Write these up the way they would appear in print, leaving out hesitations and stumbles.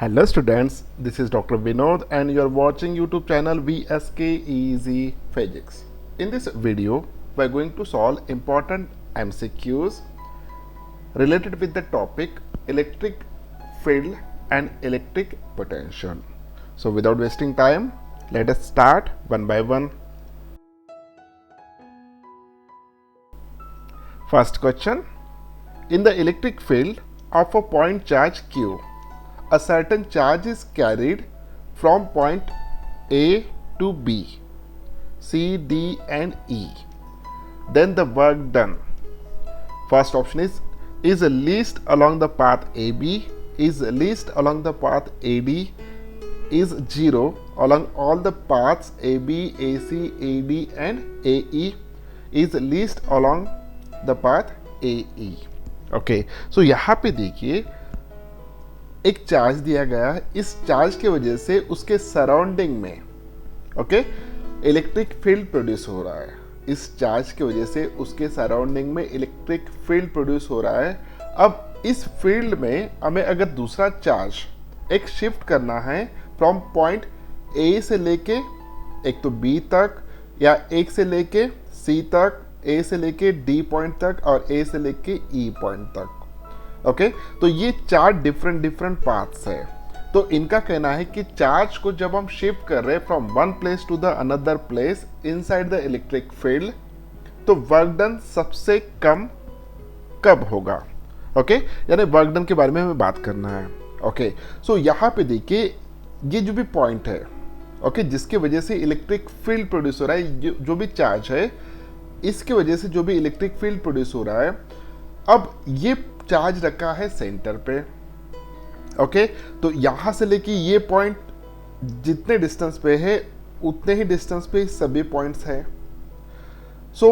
Hello students, this is Dr. Vinod and you are watching YouTube channel VSK Easy Physics. In this video, we are going to solve important MCQs related with the topic electric field and electric potential. So without wasting time, let us start one by one. First question. In the electric field of a point charge Q, a certain charge is carried from point A to B, C, D and E. Then the work done. First option is least along the path AB, is least along the path AD, is 0 along all the paths AB, AC, AD and AE, is least along the path AE. Okay so यहाँ पे देखिए एक charge दिया गया है, इस charge की वजह से उसके सराउंडिंग में इलेक्ट्रिक फील्ड प्रोड्यूस हो रहा है। इस चार्ज की वजह से उसके सराउंडिंग में इलेक्ट्रिक फील्ड प्रोड्यूस हो रहा है। अब इस फील्ड में हमें अगर दूसरा चार्ज एक शिफ्ट करना है फ्रॉम पॉइंट ए से लेके एक तो बी तक या एक से लेके सी तक, ए से लेके डी पॉइंट तक और ए से लेके ई पॉइंट तक। ओके तो ये चार डिफरेंट पाथ्स है। तो इनका कहना है कि चार्ज को जब हम शिफ्ट कर रहे हैं from one place to the another place inside the electric field, तो वर्क डन सबसे कम कब होगा। ओके यानी वर्क डन के बारे में हमें बात करना है। ओके सो यहाँ पे देखिए ये जो भी पॉइंट है जिसकी वजह से इलेक्ट्रिक फील्ड प्रोड्यूस हो रहा है, जो भी चार्ज है इसकी वजह से जो भी इलेक्ट्रिक फील्ड प्रोड्यूस हो रहा है, अब ये चार्ज रखा है सेंटर पे। ओके तो यहां से लेके ये पॉइंट जितने डिस्टेंस पे है उतने ही डिस्टेंस पे सभी पॉइंट्स है। सो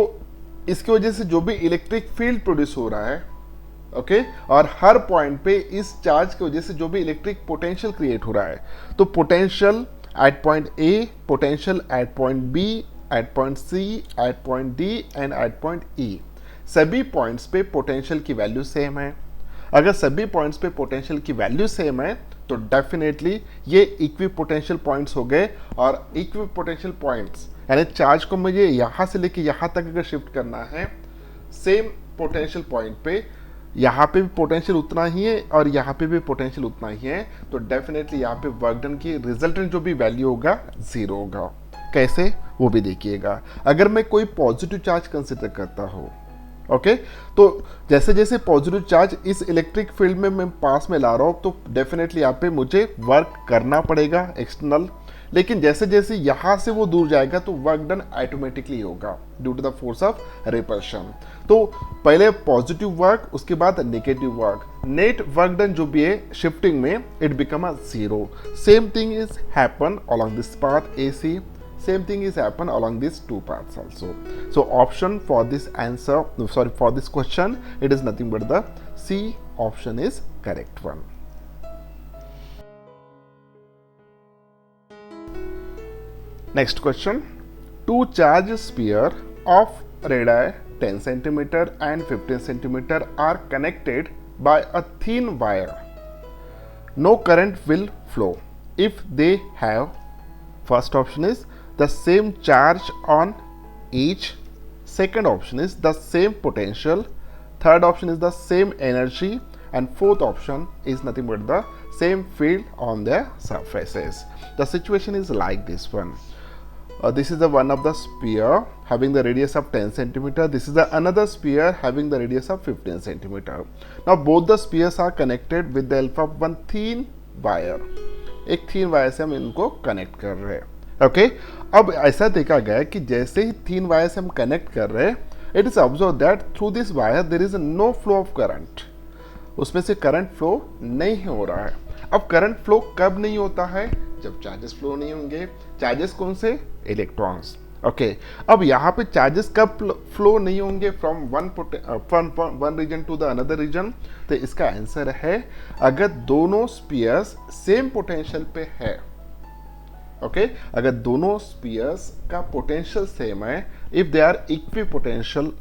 इसकी वजह से जो भी इलेक्ट्रिक फील्ड प्रोड्यूस हो रहा है और हर पॉइंट पे इस चार्ज की वजह से जो भी इलेक्ट्रिक पोटेंशियल क्रिएट हो रहा है, तो potential at point A, potential at point B, at point C, at point D and at point E, सभी पॉइंट्स पे पोटेंशियल की वैल्यू सेम है। अगर सभी पॉइंट्स पे पोटेंशियल की वैल्यू सेम है तो डेफिनेटली ये इक्वी पोटेंशियल पॉइंट्स हो गए। और इक्वी पोटेंशियल पॉइंट्स यानी चार्ज को मुझे यहाँ से लेके यहाँ तक अगर शिफ्ट करना है सेम पोटेंशियल पॉइंट पे, यहाँ पे भी पोटेंशियल उतना ही है और यहाँ पे भी पोटेंशियल उतना ही है, तो डेफिनेटली यहाँ पे वर्क डन की रिजल्टेंट जो भी वैल्यू होगा 0 होगा। कैसे वो भी देखिएगा। अगर मैं कोई पॉजिटिव चार्ज कंसिडर करता हूँ तो जैसे जैसे पॉजिटिव चार्ज इस इलेक्ट्रिक फील्ड में मैं पास में ला रहा हूँ तो डेफिनेटली यहाँ पे मुझे वर्क करना पड़ेगा एक्सटर्नल, लेकिन जैसे जैसे यहाँ से वो दूर जाएगा तो वर्क डन ऑटोमेटिकली होगा due to the force of repulsion. तो पहले पॉजिटिव वर्क, उसके बाद negative work, net work done जो भी है शिफ्टिंग में it become a 0। Same thing is happen along this path AC, same thing is happen along these two paths also. So option for this answer, for this question, it is nothing but the C option is correct one. Next question. Two charge sphere of radii 10 cm and 15 cm are connected by a thin wire. No current will flow if they have, first option is the same charge on each, second option is the same potential, third option is the same energy and fourth option is nothing but the same field on their surfaces. The situation is like this one. This is the one of the sphere having the radius of 10 cm. This is the another sphere having the radius of 15 cm. Now both the spheres are connected with the help of one thin wire. एक थीन wire से हम इनको connect कर रहे हैं। Okay अब ऐसा देखा गया है कि जैसे ही थीन वायर से हम कनेक्ट कर रहे हैं, it is observe that through this wire there is no flow of current, उसमें से करंट फ्लो नहीं हो रहा है। अब करंट फ्लो कब नहीं होता है? जब चार्जेस फ्लो नहीं होंगे। चार्जेस कौन से? इलेक्ट्रॉन्स। ओके अब यहाँ पे चार्जेस कब फ्लो नहीं होंगे from one region to the another region? तो इसका आंसर है अगर दोनों स्पीयर्स सेम पोटेंशियल पे है। अगर दोनों स्पीयर्स का पोटेंशियल सेम है, if they are equipotential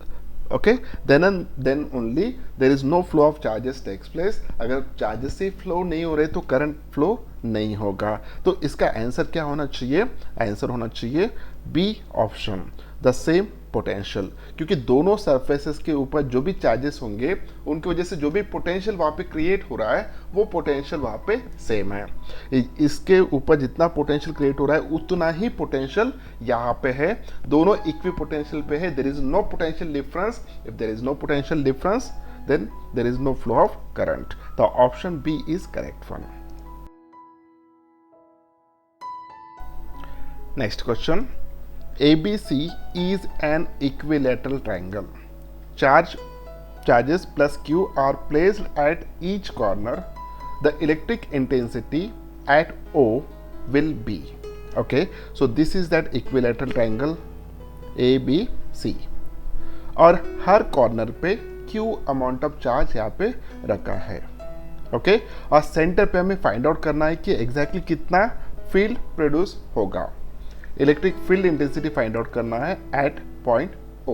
okay, then only there is no flow of charges takes place. अगर चार्जेस से फ्लो नहीं हो रहे तो करंट फ्लो नहीं होगा। तो इसका आंसर क्या होना चाहिए? आंसर होना चाहिए B option, the same potential, क्योंकि दोनों सरफेसेस के ऊपर जो भी चार्जेस होंगे उनकी वजह से जो भी पोटेंशियल वहां पे क्रिएट हो रहा है वो पोटेंशियल वहां पे सेम है। इसके ऊपर जितना पोटेंशियल क्रिएट हो रहा है उतना ही पोटेंशियल यहाँ पे है, दोनों इक्वी पोटेंशियल पे है। There is no potential difference. If there is no potential difference then there is no flow of current. The option B is correct one. Next question, ABC is an equilateral triangle. Charges plus Q are placed at each corner. The electric intensity at O will be. Okay, so this is that equilateral triangle ABC. और हर corner पे Q amount of charge यहाँ पे रखा है। Okay, और centre पे हमें find out करना है कि एग्जैक्टली कितना फील्ड प्रोड्यूस होगा। Electric field intensity find out करना है at point O।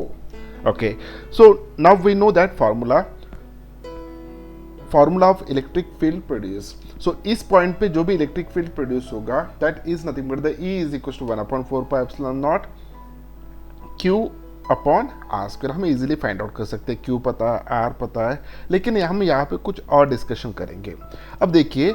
Okay, so now we know that formula of electric field produce. So इस पॉइंट पे जो भी इलेक्ट्रिक फील्ड प्रोड्यूस होगा that is nothing but the E is equal to 1/4 pi epsilon naught Q upon R square. हम easily find out कर सकते हैं, Q पता है, R पता है, लेकिन हम यहाँ पे कुछ और डिस्कशन करेंगे। अब देखिए,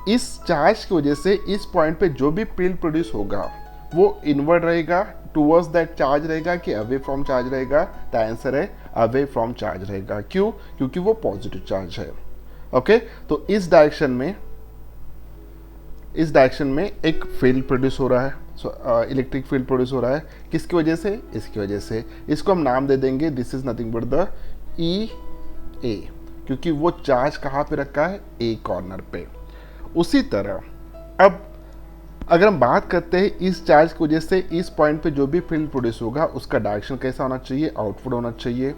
इस चार्ज की वजह से इस पॉइंट पे जो भी फील्ड प्रोड्यूस होगा वो इनवर्ड रहेगा, टूवर्ड्स दैट चार्ज रहेगा कि अवे फ्रॉम चार्ज रहेगा? द आंसर है अवे फ्रॉम चार्ज रहेगा। क्यों? क्योंकि वो पॉजिटिव चार्ज है। ओके, तो इस डायरेक्शन में एक फील्ड प्रोड्यूस हो रहा है, इलेक्ट्रिक फील्ड प्रोड्यूस हो रहा है। किसकी वजह से? इसकी वजह से। इसको हम नाम दे देंगे, this is nothing but the EA, क्योंकि वो चार्ज कहाँ पे रखा है? ए कॉर्नर पे। उसी तरह अब अगर हम बात करते हैं इस चार्ज की वजह से इस पॉइंट पे जो भी फील्ड प्रोड्यूस होगा उसका डायरेक्शन कैसा होना चाहिए? आउटवर्ड होना चाहिए।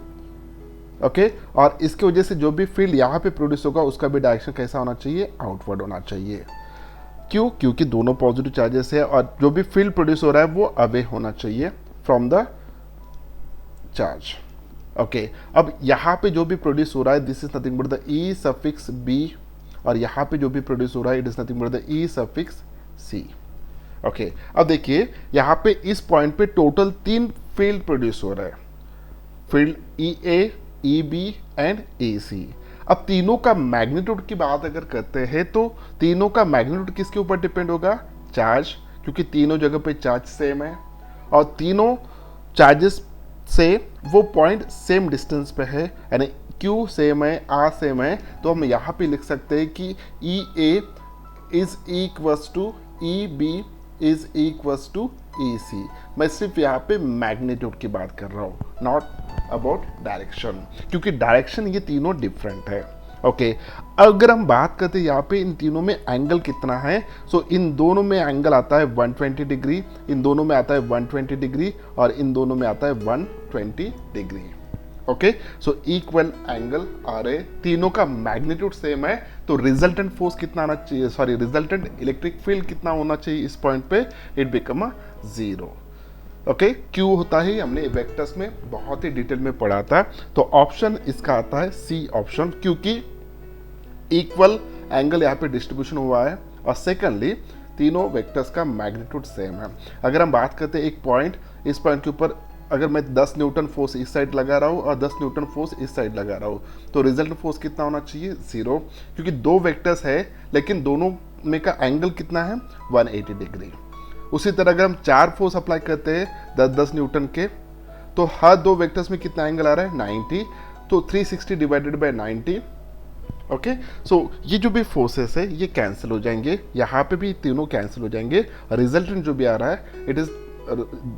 ओके, और इसकी वजह से जो भी फील्ड यहाँ पे प्रोड्यूस होगा उसका भी डायरेक्शन कैसा होना चाहिए? आउटवर्ड होना चाहिए। क्यों? क्योंकि दोनों पॉजिटिव चार्जेस है और जो भी फील्ड प्रोड्यूस हो रहा है वो अवे होना चाहिए फ्रॉम द चार्ज। ओके, अब यहाँ पे जो भी प्रोड्यूस हो रहा है this is nothing but the E suffix B, और यहाँ पे जो भी प्रोड्यूस हो रहा है it is nothing but the E suffix C। Okay, अब देखिए यहाँ पे इस पॉइंट पे टोटल 3 फील्ड प्रोड्यूस हो रहा है, field EA, EB and AC। अब तीनों का मैग्नीट्यूड की बात अगर करते हैं तो तीनों का मैग्नीट्यूड किसके ऊपर डिपेंड होगा? चार्ज, क्योंकि तीनों जगह पे चार्ज सेम है और तीनों चार्जेस से वो पॉइंट सेम डिस्टेंस पे है, यानी Q सेम है, R सेम है। तो हम यहाँ पे लिख सकते हैं कि EA is equals to EB is equals to EC। मैं सिर्फ यहाँ पे मैग्नीट्यूड की बात कर रहा हूँ, नॉट अबाउट डायरेक्शन, क्योंकि डायरेक्शन ये तीनों डिफरेंट है। ओके, अगर हम बात करते हैं यहाँ पे इन तीनों में एंगल कितना है, सो इन दोनों में एंगल आता है 120 डिग्री, इन दोनों में आता है 120 डिग्री और इन दोनों में आता है 120 degree. Okay, so equal angle आ रहे, तीनों का मैग्नीट्यूड सेम है, तो रिजल्टेंट फोर्स कितना आना चाहिए, सॉरी रिजल्टेंट इलेक्ट्रिक फील्ड कितना होना चाहिए इस पॉइंट पे? It become a 0। Okay, Q होता है, हमने वेक्टर्स में बहुत ही डिटेल में पढ़ा था। तो ऑप्शन इसका आता है सी ऑप्शन, क्योंकि इक्वल एंगल यहाँ पे डिस्ट्रीब्यूशन हुआ है और सेकेंडली तीनों वेक्टर्स का मैग्नीट्यूड सेम है। अगर हम बात करते हैं एक पॉइंट, इस पॉइंट के ऊपर अगर मैं 10 न्यूटन फोर्स इस साइड लगा रहा हूँ और 10 न्यूटन फोर्स इस साइड लगा रहा हूँ, तो रिजल्ट फोर्स कितना होना चाहिए? 0, क्योंकि दो वेक्टर्स है लेकिन दोनों में का एंगल कितना है? 180 डिग्री। उसी तरह अगर हम 4 फोर्स अप्लाई करते हैं 10-10 न्यूटन के, तो हर दो वेक्टर्स में कितना एंगल आ रहा है? 90, तो 360 डिवाइडेड बाय 90। ओके, सो ये जो भी फोर्सेस है ये कैंसिल हो जाएंगे, यहाँ पे भी तीनों कैंसिल हो जाएंगे, रिजल्टेंट जो भी आ रहा है it is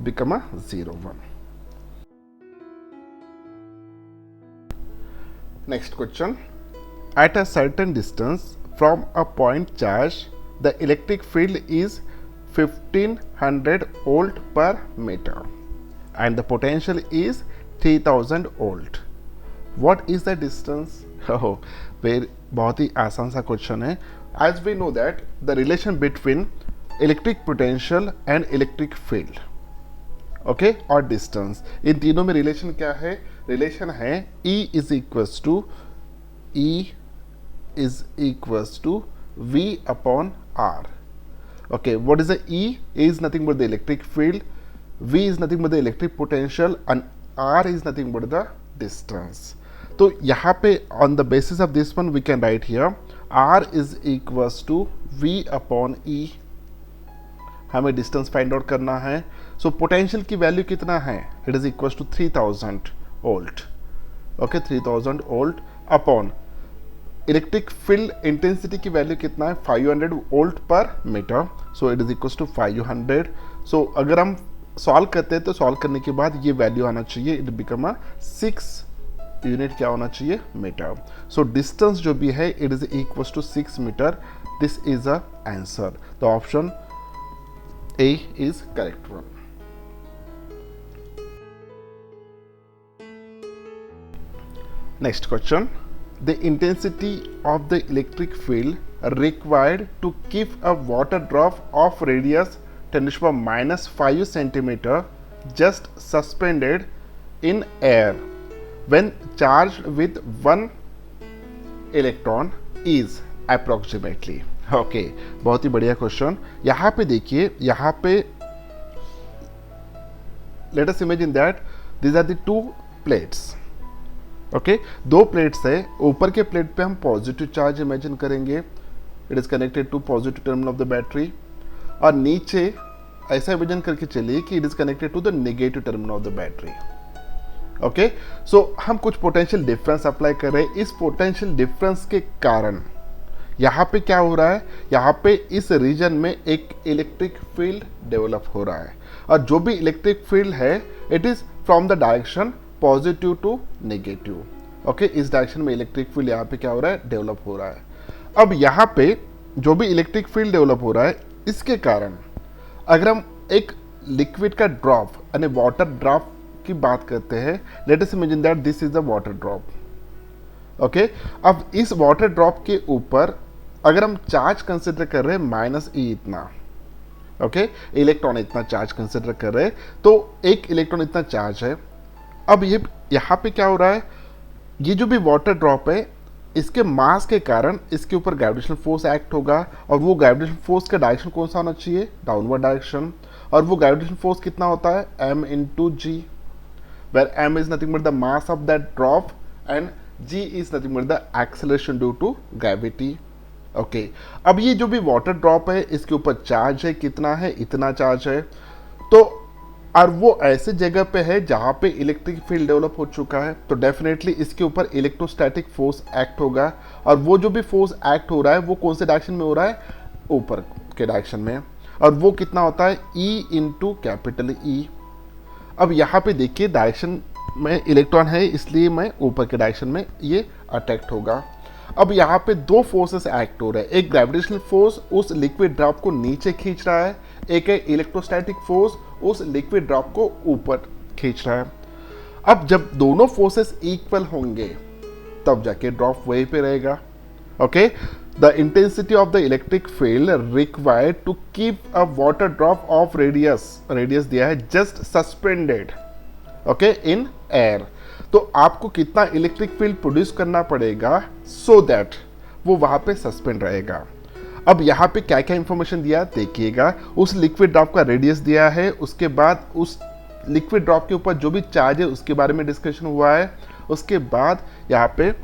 become a 0-1। Next question. At a certain distance from a point charge, the electric field is 1500 volt per meter and the potential is 3000 volt. What is the distance? Oh, बहुत ही आसान सा question है। As we know that the relation between electric potential and electric field. Okay, और distance. इन तीनों में relation क्या है? रिलेशन है E is equals to V upon R. Okay, what is the E? E is nothing but the electric field, V is nothing but the electric potential, and R is nothing but the distance. तो यहाँ पे on the basis of this one we can write here R is equals to V upon E. हमें distance find out करना है। So potential की value कितना है? It is equals to 3000 volt. Okay, 3000 volt upon electric field intensity की value कितना है? 500 volt per metre. So it is equals to 500। So अगर हम सॉल्व करते हैं तो सॉल्व करने के बाद ये वैल्यू आना चाहिए, इट बिकम 6 यूनिट क्या होना चाहिए? मीटर। सो डिस्टेंस जो भी है it is equals to 6 metre. This is a answer. The option A is correct one. Next question. The intensity of the electric field required to keep a water drop of radius 10⁻⁵ centimeter just suspended in air when charged with 1 electron is approximately. Okay, बहुत ही बढ़िया question. यहाँ पे देखिए, यहाँ पे let us imagine that these are the 2 plates. Okay, 2 plates है। ऊपर के प्लेट पे हम पॉजिटिव चार्ज इमेजिन करेंगे, it is connected to positive terminal of the battery, और नीचे ऐसा इमेजिन करके चलिए कि it is connected to the negative terminal of the battery. Okay, so हम कुछ पोटेंशियल डिफरेंस अप्लाई कर रहे हैं। इस पोटेंशियल डिफरेंस के कारण यहाँ पे क्या हो रहा है? यहाँ पे इस रीजन में एक इलेक्ट्रिक फील्ड डेवलप हो रहा है, और जो भी इलेक्ट्रिक फील्ड है it is from the direction positive to negative. Okay, इस डायरेक्शन में इलेक्ट्रिक फील्ड यहाँ पे क्या हो रहा है? डेवलप हो रहा है। अब यहाँ पे जो भी इलेक्ट्रिक फील्ड डेवलप हो रहा है, इसके कारण अगर हम एक लिक्विड का ड्रॉप यानी वाटर ड्रॉप की बात करते हैं, late us imagine that this is the water drop. Okay, अब इस वाटर ड्रॉप के ऊपर अगर हम चार्ज कंसिडर कर रहे हैं -E इतना, ओके, इलेक्ट्रॉन इतना चार्ज कंसिडर कर रहे हैं, तो एक इलेक्ट्रॉन इतना चार्ज है। अब ये यहाँ पे क्या हो रहा है? ये जो भी वाटर ड्रॉप है इसके मास के कारण इसके ऊपर ग्रेविटेशनल फोर्स एक्ट होगा, और वो ग्रेविटेशनल फोर्स का डायरेक्शन कौन सा होना चाहिए? Downward direction. और वो ग्रेविटेशनल फोर्स कितना होता है? m into g, where m is nothing but the mass of that drop and g is nothing but the acceleration due to gravity. Okay, अब ये जो भी वाटर ड्रॉप है इसके ऊपर चार्ज है, कितना है? इतना चार्ज है। तो और वो ऐसे जगह पे है जहाँ पे इलेक्ट्रिक फील्ड डेवलप हो चुका है, तो डेफिनेटली इसके ऊपर इलेक्ट्रोस्टैटिक फोर्स एक्ट होगा, और वो जो भी फोर्स एक्ट हो रहा है वो कौन से डायरेक्शन में हो रहा है? ऊपर के डायरेक्शन में। और वो कितना होता है? E into capital E। अब यहाँ पे देखिए डायरेक्शन में इलेक्ट्रॉन है, इसलिए मैं ऊपर के डायरेक्शन में ये अट्रैक्ट होगा। अब यहाँ पे 2 फोर्सेस एक्ट हो रहे हैं, एक ग्रेविटेशनल फोर्स उस लिक्विड ड्रॉप को नीचे खींच रहा है, एक है इलेक्ट्रोस्टैटिक फोर्स उस लिक्विड ड्रॉप को ऊपर खींच रहा है। अब जब दोनों फोर्सेस इक्वल होंगे तब जाके ड्रॉप वहीं पे रहेगा। Okay, the intensity of the electric field required to keep a water drop of radius दिया है just suspended, okay, in air. तो आपको कितना इलेक्ट्रिक फील्ड प्रोड्यूस करना पड़ेगा सो दैट वो वहां पे सस्पेंड रहेगा। अब यहाँ पे क्या क्या इंफॉर्मेशन दिया देखिएगा। उस लिक्विड ड्रॉप का रेडियस दिया है, उसके बाद उस लिक्विड ड्रॉप के ऊपर जो भी चार्ज है उसके बारे में डिस्कशन हुआ है, उसके बाद यहाँ पे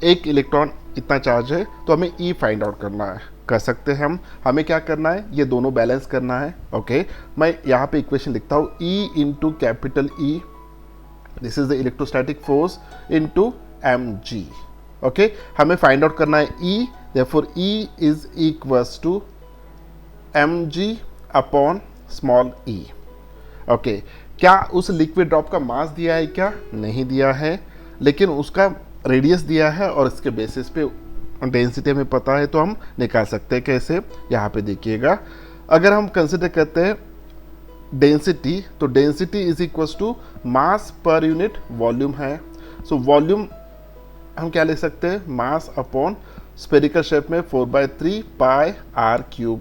एक इलेक्ट्रॉन इतना चार्ज है, तो हमें E फाइंड आउट करना है। कर सकते हैं हम, हमें क्या करना है? ये दोनों बैलेंस करना है। ओके, मैं यहाँ पे इक्वेशन लिखता हूँ, E into capital E, this is the electrostatic force into mg। Okay, हमें फाइंड आउट करना है E, therefore E is equals to mg upon small e। Okay, क्या उस लिक्विड ड्रॉप का मास दिया है? क्या नहीं दिया है, लेकिन उसका रेडियस दिया है, और इसके बेसिस पे डेंसिटी हमें पता है, तो हम निकाल सकते हैं। कैसे? यहाँ पे देखिएगा, अगर हम कंसिडर करते हैं डेंसिटी, तो density is equals to mass per unit volume है। सो वॉल्यूम हम क्या लिख सकते हैं? मास अपॉन स्पेरिकल शेप में 4/3 pi r cube.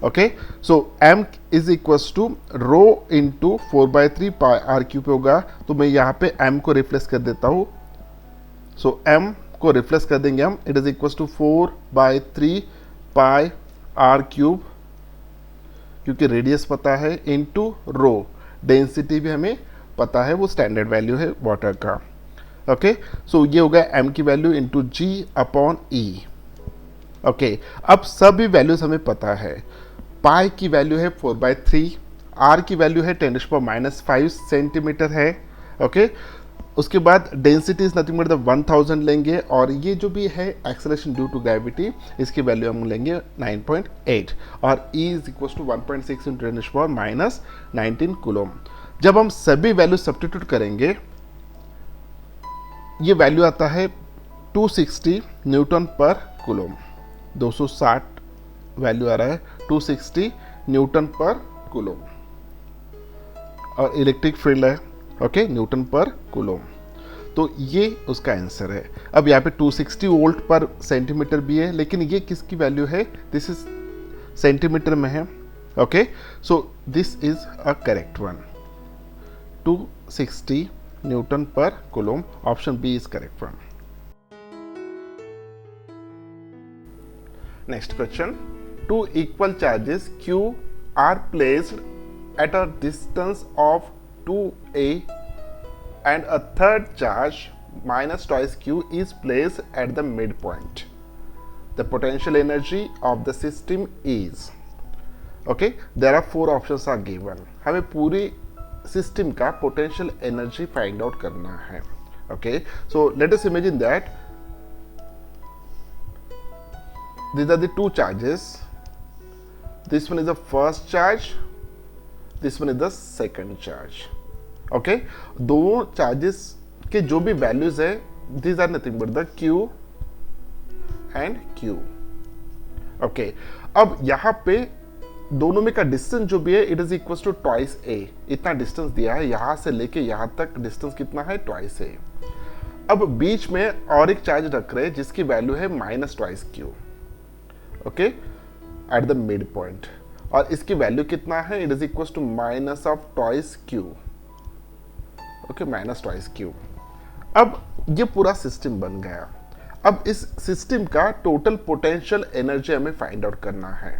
Okay, so m is equals to rho into 4/3 pi R cube होगा, तो मैं यहाँ पे m को रिप्लेस कर देता हूँ। सो m को रिप्लेस कर देंगे हम, it is equals to 4/3 pi R cube, क्योंकि रेडियस पता है, इंटू रो, डेंसिटी भी हमें पता है, वो स्टैंडर्ड वैल्यू है वाटर का। ओके, सो ये होगा m की वैल्यू इंटू जी अपॉन ई। ओके, अब सभी वैल्यूज हमें पता है। पाई की वैल्यू है 4/3, आर की वैल्यू है 10⁻⁵ सेंटीमीटर है। ओके, उसके बाद density is nothing but the 1000 लेंगे, और ये जो भी है एक्सेलरेशन ड्यू टू ग्रेविटी, इसकी वैल्यू हम लेंगे 9.8, और E is equal to 1.6 into 10⁻⁻19 coulomb. जब हम सभी वैल्यू सब्स्टिट्यूट करेंगे, ये वैल्यू आता है 260 न्यूटन पर कूलोम। 260 वैल्यू आ रहा है, 260 न्यूटन पर कूलोम, और इलेक्ट्रिक फील्ड है, ओके, न्यूटन पर कूलोम। तो ये उसका आंसर है। अब यहाँ पे 260 वोल्ट पर सेंटीमीटर भी है, लेकिन ये किसकी वैल्यू है, दिस इज सेंटीमीटर में है। Okay, so this is a correct one, 260 newton per coulomb, option B is correct one. Next question, two equal charges Q are placed at a distance of 2a and a third charge minus twice Q is placed at the midpoint. The potential energy of the system is, okay, there are four options are given. हमें पूरी system का potential energy find out करना है। Okay, so let us imagine that these are the two charges. This one is the first charge, this one is the second charge. Okay, दोनों charges के जो भी values है, these are nothing but the Q and Q. Okay, अब यहाँ पे दोनों में का डिस्टेंस जो भी है, it is equal to twice A. इतना डिस्टेंस दिया है, यहाँ से लेके यहाँ तक डिस्टेंस कितना है, ट्वाइस ए। अब बीच में और एक चार्ज रख रहे हैं जिसकी वैल्यू है minus twice q, okay, at the mid point, और इसकी वैल्यू कितना है, it is equal to minus of twice q. Okay, minus twice q. अब ये पूरा सिस्टम बन गया। अब इस सिस्टम का टोटल पोटेंशियल एनर्जी हमें फाइंड आउट करना है।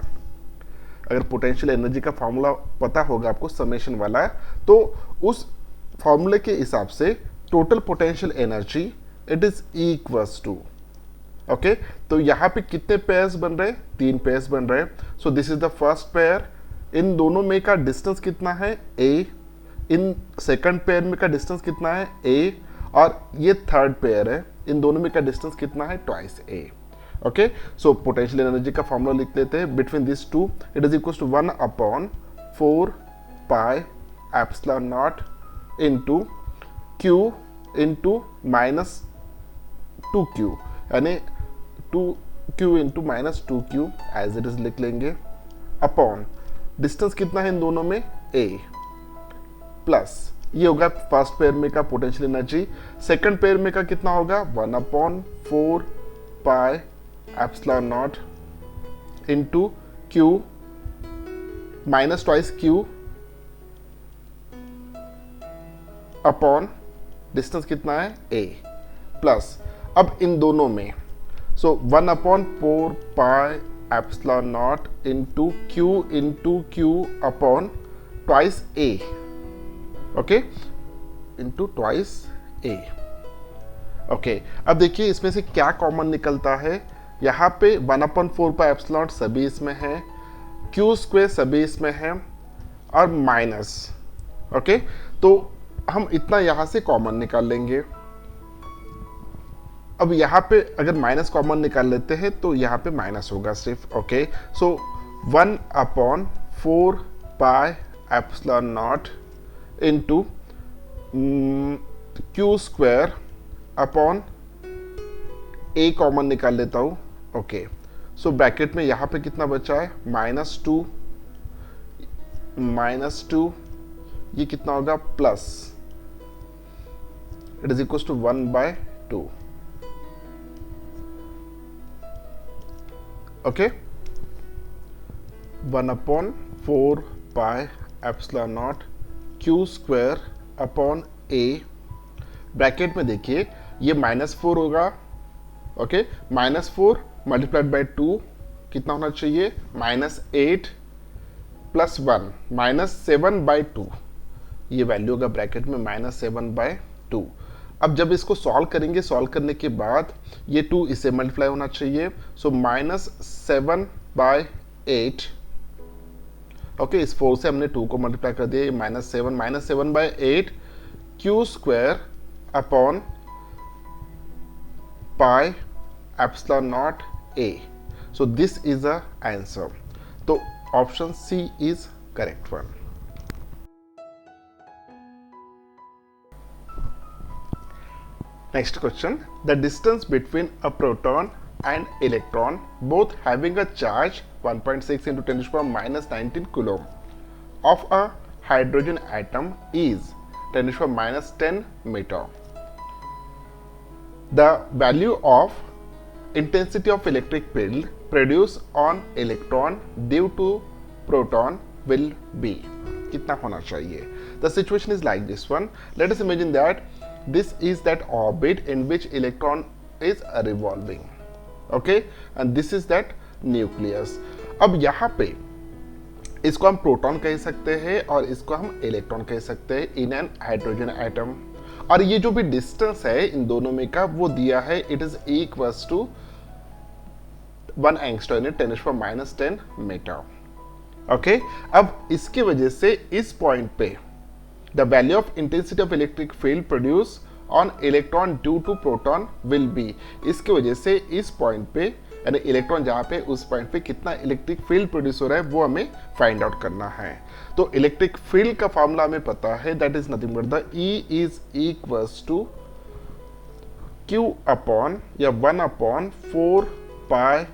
अगर पोटेंशियल एनर्जी का फॉर्मूला पता होगा आपको, समेशन वाला, तो उस फॉर्मूले के हिसाब से total potential energy it is equals to, okay, तो यहाँ पे कितने पेयर्स बन रहे हैं, 3 पेयर्स बन रहे हैं। So this is the first pair, इन दोनों में का डिस्टेंस कितना है, ए, इन सेकंड पेयर में का डिस्टेंस कितना है, ए, और ये थर्ड पेयर है, इन दोनों में का डिस्टेंस कितना है, twice a. Okay, so potential energy का फॉर्मूला लिख लेते हैं, between this two it is equal to 1/4 pi epsilon naught into q into minus 2q, यानी 2q into minus 2q as it is लिख लेंगे, अपॉन डिस्टेंस कितना है इन दोनों में, a, प्लस ये होगा फर्स्ट पेयर में का पोटेंशियल एनर्जी, सेकंड पेयर में का कितना होगा, 1/4 pi epsilon naught into q minus twice q upon distance कितना है, a, प्लस अब इन दोनों में, सो 1/4 pi epsilon naught into q upon twice a, okay, into twice a। Okay, अब देखिए इसमें से क्या कॉमन निकलता है, यहाँ पे 1/4 पाई एप्सिलॉन सभी इसमें है, q² सभी इसमें है, और माइनस, ओके, तो हम इतना यहाँ से कॉमन निकाल लेंगे। अब यहाँ पे अगर माइनस कॉमन निकाल लेते हैं तो यहाँ पे माइनस होगा सिर्फ, okay, so 1/4 pi epsilon naught into q² upon a common निकाल लेता हूँ, ओके, सो ब्रैकेट में यहाँ पे कितना बचा है, -2, ये कितना होगा, plus, it is equal to 1/2, okay, 1/4 pi epsilon naught q square upon a, bracket में देखिए ये -4 होगा, ओके, -4 मल्टीप्लाइड बाई 2 कितना होना चाहिए, -8 प्लस 1 -7/2, ये वैल्यू होगा ब्रैकेट में -7/2। अब जब इसको सॉल्व करेंगे, सॉल्व करने के बाद ये 2 इससे मल्टीप्लाई होना चाहिए, सो -7/8, ओके, इस 4 से हमने 2 को मल्टीप्लाई कर दिया, -7/8 Q square upon pi epsilon naught A. So this is a answer, तो option C is correct one. Next question, the distance between a proton and electron both having a charge 1.6 into 10 to the power minus 19 coulomb of a hydrogen atom is 10 to the power minus 10 meter. The value of intensity of electric field produced on electron due to proton will be, कितना होना चाहिए? The situation is like this one. Let us imagine that this is that orbit in which electron is revolving, okay, and this is that nucleus. अब यहाँ पे इसको हम proton कह सकते हैं और इसको हम इलेक्ट्रॉन कह सकते हैं इन एन हाइड्रोजन एटम, और ये जो भी डिस्टेंस है इन दोनों में का वो दिया है, it is equals to 1 angstrom in 10⁻⁻10 metre, okay. अब इसकी वजह से इस पॉइंट पे the value of intensity of electric field produced on electron due to proton will be, इसके वजह से इस पॉइंट पे यानी इलेक्ट्रॉन जहां पे उस पॉइंट पे कितना इलेक्ट्रिक फील्ड प्रोड्यूस हो रहा है वो हमें फाइंड आउट करना है। तो इलेक्ट्रिक फील्ड का फॉर्मूला हमें पता है, that is nothing but the E is equals to Q upon या 1/4 pi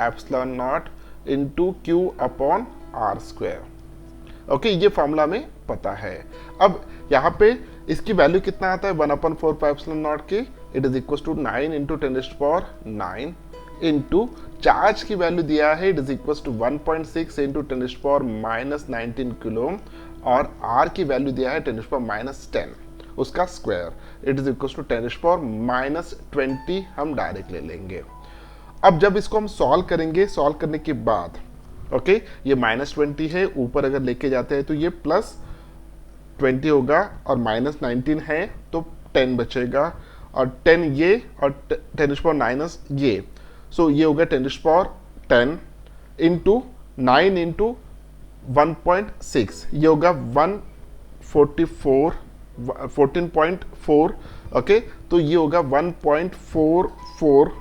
epsilon naught into Q upon R square, okay, ये फॉर्मूला हमें पता है। अब यहाँ पे इसकी वैल्यू कितना आता है 1/4 पाई एप्सिलॉन नॉट की, it is equal to 9 into 10⁻9 into charge की वैल्यू दिया है, it is equal to 1.6 into 10⁻⁻19 coulomb, और आर की वैल्यू दिया है 10⁻10 उसका square, it is equal to 10⁻20 हम डायरेक्ट ले लेंगे। अब जब इसको हम सॉल्व करेंगे, सॉल्व करने के बाद ओके, ये -20 है, ऊपर अगर लेके जाते हैं तो ये +20 होगा, और -19 है तो 10 बचेगा, और 10 ये और 10⁻9 ये, सो ये होगा 10⁻10 इंटू 9 इंटू 1.6, ये होगा 14.4, ओके, तो ये होगा 1.44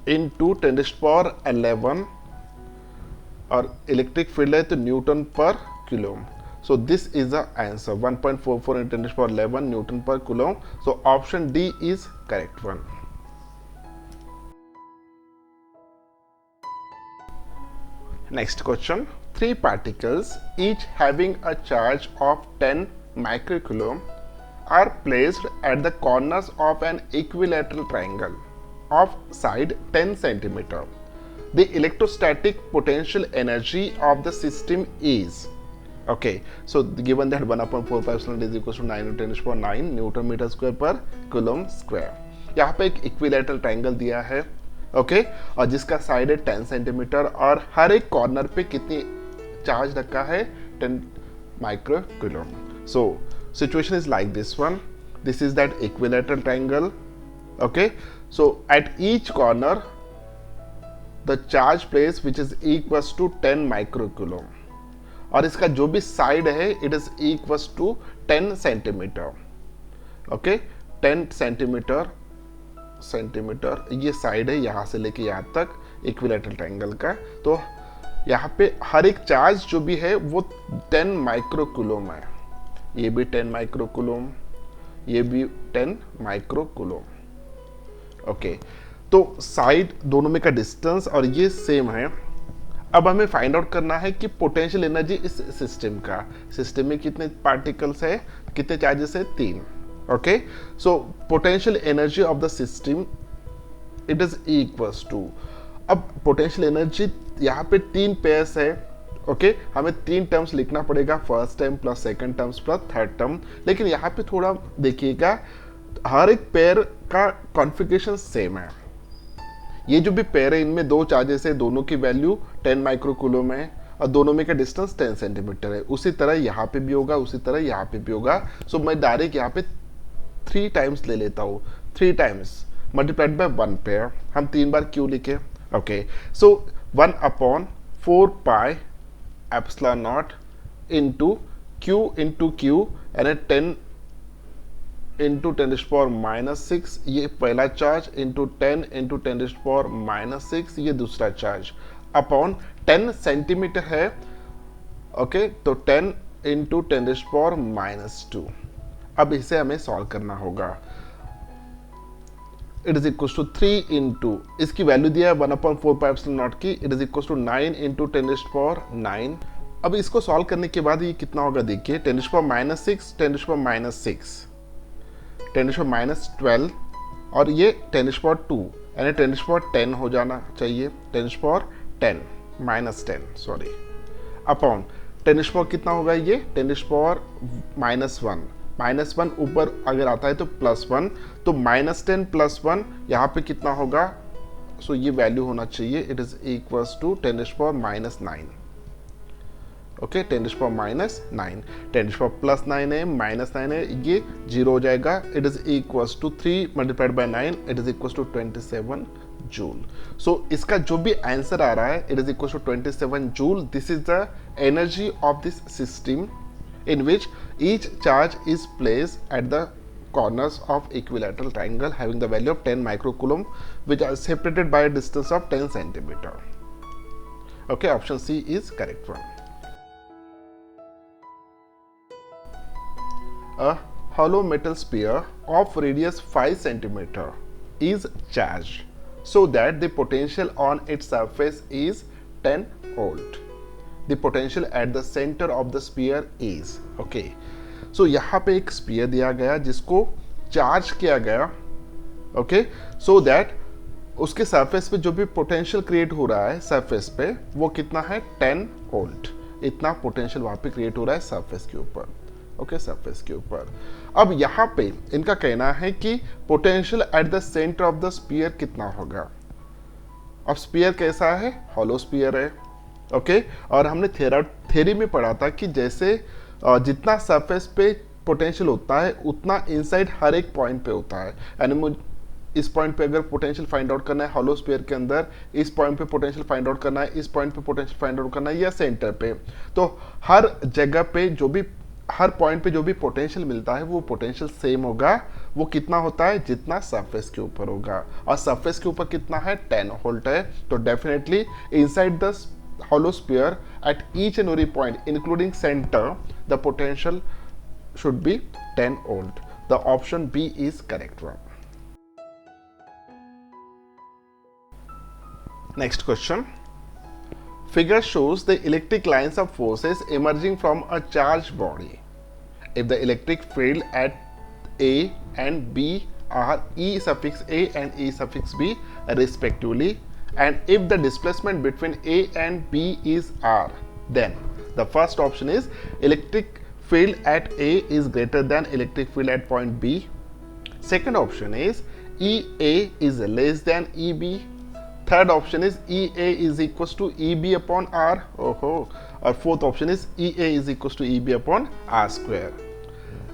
इंटू 10⁻11, और इलेक्ट्रिक फील्ड है तो newton per coulomb, so this is the answer 1.44 into 10⁻11 newton per coulomb, so option D is correct one. Next question, 3 particles each having a charge of 10 microcoulomb are placed at the corners of an equilateral triangle of side 10 centimeter. The electrostatic potential energy of the system is, okay, so given that 1/4 pi epsilon is equals to 9 into 10⁻9 newton metre square पर coulomb square. यहाँ पे एक equilateral triangle दिया है, okay, और जिसका side है 10 centimetre, और हर एक कॉर्नर पे कितनी चार्ज रखा है 10 microcoulomb. So situation is like this one, this is that equilateral triangle, okay, so at each corner the charge place which is equals to 10 microcoulomb, और इसका जो भी साइड है it is equals to 10 centimetre, okay, 10 centimetre ये side है यहाँ से लेके यहाँ तक इक्विलेटरल ट्रायंगल का। तो यहाँ पे हर एक चार्ज जो भी है वो 10 माइक्रोकूलम है, ये भी 10 माइक्रोकूलम, ये भी 10 माइक्रोकूलम, ओके। तो साइड दोनों में का डिस्टेंस और ये सेम है। अब हमें फाइंड आउट करना है कि पोटेंशियल एनर्जी इस सिस्टम में कितने पार्टिकल्स है, कितने चार्जेस है, 3, okay. So potential energy of the system it is equals to, अब पोटेंशियल एनर्जी यहाँ पे 3 पेयर्स है, ओके हमें 3 टर्म्स लिखना पड़ेगा, first term plus second terms plus third term. लेकिन यहाँ पे थोड़ा देखिएगा, हर एक पेयर का कॉन्फ़िगरेशन सेम है। ये जो भी पेयर है इनमें 2 चार्जेस है, दोनों की वैल्यू 10 माइक्रोकूलम है और दोनों में का डिस्टेंस 10 सेंटीमीटर है। उसी तरह यहाँ पे भी होगा, उसी तरह यहाँ पे भी होगा। सो मैं डायरेक्ट यहाँ पे 3 टाइम्स ले लेता हूँ, 3 टाइम्स मल्टीप्लाइड बाय 1 पेयर। हम 3 बार क्यू लिखे, ओके। सो 1/4 pi epsilon naught into Q यानी 10 इंटू 10⁻⁻⁶, ये पहला चार्ज, इंटू 10 इंटू 10⁻⁻⁶, ये दूसरा चार्ज, अपॉन 10 सेंटीमीटर है, ओके। तो 10 इंटू 10⁻⁻²। अब इसे हमें सॉल्व करना होगा। It is equal to 3 into, इसकी वैल्यू दिया है 1/4 पाई एप्सिलॉन नॉट की, it is equal to 9 into 10⁻⁹। अब इसको सॉल्व करने के बाद ये कितना होगा देखिए, 10⁻⁶, 10⁻⁶, 10⁻12 और ये 10⁻2 यानी 10⁻10 हो जाना चाहिए, 10⁻10 -10 सॉरी, अपॉन 10 कितना होगा ये 10⁻⁻1, -1 ऊपर अगर आता है तो +1, तो -10 +1 यहाँ पे कितना होगा, सो ये वैल्यू होना चाहिए, it is equals to 10⁻⁹। Okay 10⁻⁹, 10⁻+9 है, -9 है, ये 0 हो जाएगा। It is equals to 3 multiplied by 9, it is equals to 27 joule. So इसका जो भी आंसर आ रहा है, it is equals to 27 joule. This is the energy of this system in which each charge is placed at the corners of equilateral triangle having the value of 10 microcoulomb which are separated by a distance of 10 centimeter. Okay, option C is correct one. A hollow metal sphere of radius 5 centimeter is charged so that the potential on its surface is 10 volt. The potential at the center of the sphere is, okay. So यहाँ पे एक sphere दिया गया जिसको charge किया गया, okay, so that उसके surface पे जो भी पोटेंशियल क्रिएट हो रहा है सरफेस पे, वो कितना है 10 वोल्ट। इतना पोटेंशियल वहाँ पे क्रिएट हो रहा है सरफेस के ऊपर, ओके, सरफेस के ऊपर। अब यहाँ पे इनका कहना है कि potential at the centre of the sphere कितना होगा। अब स्फीयर कैसा है, हॉलो स्फीयर है, ओके। और हमने थ्योरी में पढ़ा था कि जैसे जितना सरफेस पे पोटेंशियल होता है उतना इनसाइड हर एक पॉइंट पे होता है। यानी मुझे इस पॉइंट पे अगर पोटेंशियल फाइंड आउट करना है हॉलो स्फीयर के अंदर, इस पॉइंट पे पोटेंशियल फाइंड आउट करना है, इस पॉइंट पे पोटेंशियल फाइंड आउट करना है, या सेंटर पे, तो हर जगह पे जो भी हर पॉइंट पे जो भी पोटेंशियल मिलता है वो पोटेंशियल सेम होगा। वो कितना होता है, जितना सरफेस के ऊपर होगा, और सरफेस के ऊपर कितना है 10 वोल्ट है। तो definitely inside the hollow sphere at each and every point including center the potential should be 10 volt. The option B is correct one. Next question. Figure shows the electric lines of forces emerging from a charged body. If the electric field at A and B are E suffix A and E suffix B respectively, and if the displacement between A and B is R, then the first option is electric field at A is greater than electric field at point B. Second option is EA is less than EB. Third option is EA is equals to EB upon R. और fourth option is EA is equals to EB upon R square.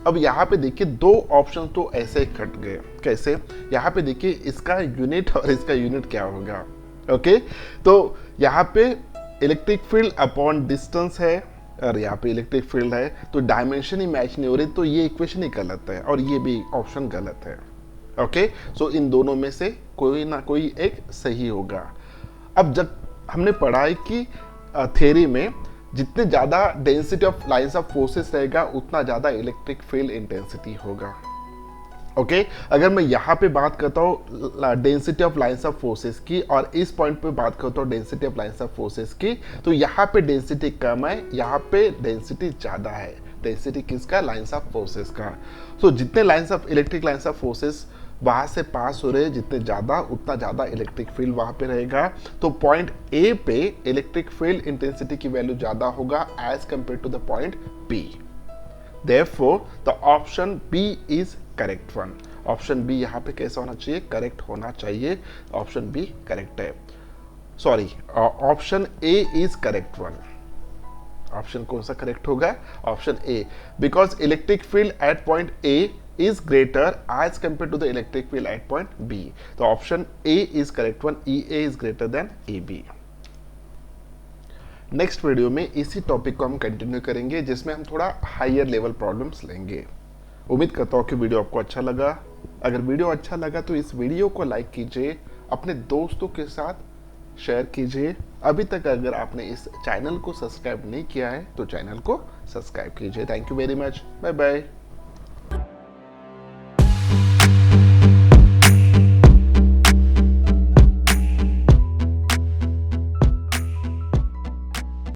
अब यहाँ पे देखिए दो option तो ऐसे cut गए, कैसे, यहाँ पे देखिए इसका यूनिट और इसका यूनिट क्या होगा, ओके। तो यहाँ पे इलेक्ट्रिक फील्ड अपॉन डिस्टेंस है और यहाँ पे इलेक्ट्रिक फील्ड है, तो डायमेंशन ही मैच नहीं हो रही, तो ये इक्वेशन ही गलत है और ये भी ऑप्शन गलत है, ओके। सो इन दोनों में से कोई ना कोई एक सही होगा। अब जब हमने पढ़ा है कि थ्योरी में जितने ज़्यादा density of lines of forces रहेगा उतना ज़्यादा इलेक्ट्रिक फील्ड इंटेंसिटी होगा, ओके। अगर मैं यहाँ पे बात करता हूँ density of lines of forces की और इस पॉइंट पे बात करता हूँ density of lines of forces की, तो यहाँ पे डेंसिटी कम है, यहाँ पे डेंसिटी ज़्यादा है। डेंसिटी किसका, लाइंस ऑफ फोर्सेस का। तो जितने lines of electric lines of forces वहां से पास हो रहे हैं जितने ज़्यादा उतना ज़्यादा इलेक्ट्रिक फील्ड वहां पे रहेगा। तो पॉइंट ए पे इलेक्ट्रिक फील्ड इंटेंसिटी की वैल्यू ज़्यादा होगा as compare to the point B. Therefore, the option B is correct one. Option B यहाँ पे कैसा होना चाहिए? करेक्ट होना चाहिए। ऑप्शन बी करेक्ट है। Sorry, option A is correct one. Option कौन सा करेक्ट होगा? Option A, because electric field at point A is greater as compare to the electric field at point B. तो option A is correct one, E A is greater than A B. Next video में इसी topic को हम continue करेंगे जिसमें हम थोड़ा higher level problems लेंगे। उम्मीद करता हूँ कि वीडियो आपको अच्छा लगा। अगर वीडियो अच्छा लगा तो इस वीडियो को लाइक कीजिए, अपने दोस्तों के साथ शेयर कीजिए। अभी तक अगर आपने इस चैनल को सब्सक्राइब नहीं किया है तो चैनल को सब्सक्राइब कीजिए। Thank you very much, bye bye.